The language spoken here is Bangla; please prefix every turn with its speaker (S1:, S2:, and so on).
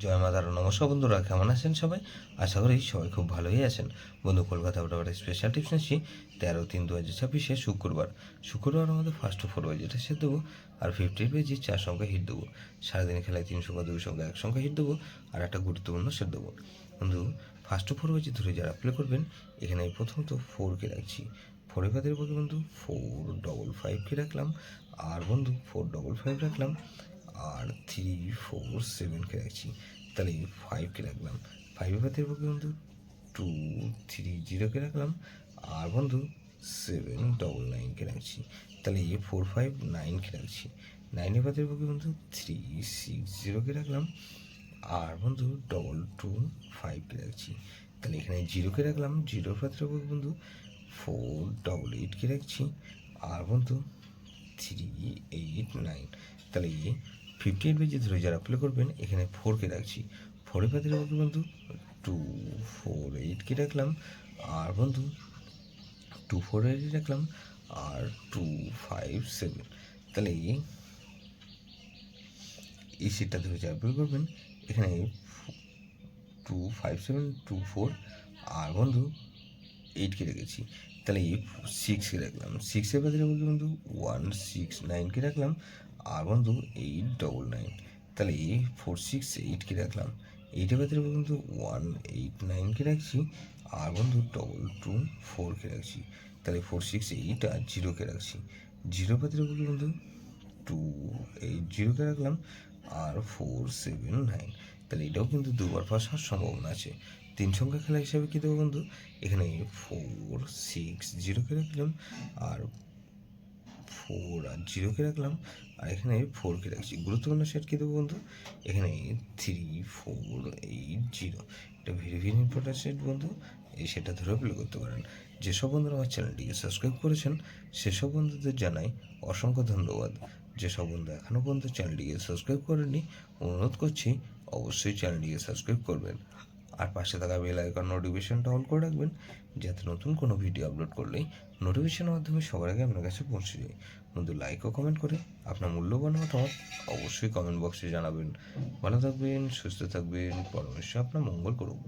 S1: জয় মা তারা। নমস্কার বন্ধুরা, কেমন আছেন সবাই? আশা করি সবাই খুব ভালোই আছেন। বন্ধু, কলকাতা আবার স্পেশাল টিপস নিচ্ছি 13/3/2026 শুক্রবার আমাদের ফার্স্ট 4 বাজেটা সেট দেবো, আর 50 পেজি 4 সংখ্যা হিট দেবো। সারাদিনে খেলায় 3 সংখ্যা 2 সংখ্যা 1 সংখ্যা হিট দেবো, আর একটা গুরুত্বপূর্ণ সেট দেবো। বন্ধু, ফার্স্ট 4 বাজি ধরে যারা প্লে করবেন, এখানে প্রথমত 4কে রাখছি। 4 বাদের পক্ষে বন্ধু 455কে রাখলাম, আর বন্ধু 455 রাখলাম, আর 347কে রাখছি। তাহলে 5কে রাখলাম। 5 বাদের পক্ষে বন্ধু 230কে রাখলাম, আর বন্ধু 799কে রাখছি। তাহলে 459কে রাখছি। 9 বাদের পক্ষে বন্ধু 360কে রাখলাম, আর বন্ধু 225কে রাখছি। তাহলে এখানে 0কে রাখলাম। 0 পাত্রের পক্ষে বন্ধু 488কে রাখছি, আর বন্ধু 389। তাহলে 58 পেজে ধরে যারা প্লে করবেন, এখানে 4কে রাখছি। 4 পাত্রের পক্ষে বন্ধু 248কে রাখলাম, আর বন্ধু 248 রাখলাম, আর 257। তাহলে এই সিটটা ধরে যারা প্লে করবেন, এখানে 25724, আর বন্ধু 8কে রেখেছি। তাহলে 6কে রাখলাম। 6 এর বাদের বলতে বন্ধু 169কে রাখলাম, আর বন্ধু 899। তাহলে 468কে রাখলাম। 8 এর বাদের বন্ধু 189কে রাখছি, আর বন্ধু 224কে রাখছি। তাহলে 468 আর 0কে রাখছি। 0 বাদের বন্ধু 280কে রাখলাম, আর 479। তাহলে এটাও কিন্তু দুবার পাস হওয়ার সম্ভাবনা আছে। 3 সংখ্যা খেলা হিসাবে কী দেবো বন্ধু? এখানে 460কে রাখলাম, আর 4 আর 0কে রাখলাম, আর এখানে 4কে রাখছি। গুরুত্বপূর্ণ সেট কী দেবো বন্ধু? এখানে 3480। এটা ভেরি ভেরি ইম্পর্টেন্ট সেট বন্ধু। এই সেটা ধরে প্লে করতে পারেন। যেসব বন্ধুরা আমার চ্যানেলটিকে সাবস্ক্রাইব করেছেন, সেসব বন্ধুদের জানাই অসংখ্য ধন্যবাদ। যেসব বন্ধু এখনও পর্যন্ত চ্যানেলটিকে সাবস্ক্রাইব করেননি, অনুরোধ করছি অবশ্যই চ্যানেলটিকে সাবস্ক্রাইব করবেন, আর পাশে থাকা বেল আইকন নোটিফিকেশনটা অন করে রাখবেন, যাতে নতুন কোনো ভিডিও আপলোড করলেই নোটিফিকেশনের মাধ্যমে সবার আগে আপনার কাছে পৌঁছে যায়। বন্ধু, লাইক ও কমেন্ট করে আপনার মূল্যবান মতামত অবশ্যই কমেন্ট বক্সে জানাবেন। ভালো থাকবেন, সুস্থ থাকবেন, পরমেশ্বর আপনার মঙ্গল করুন।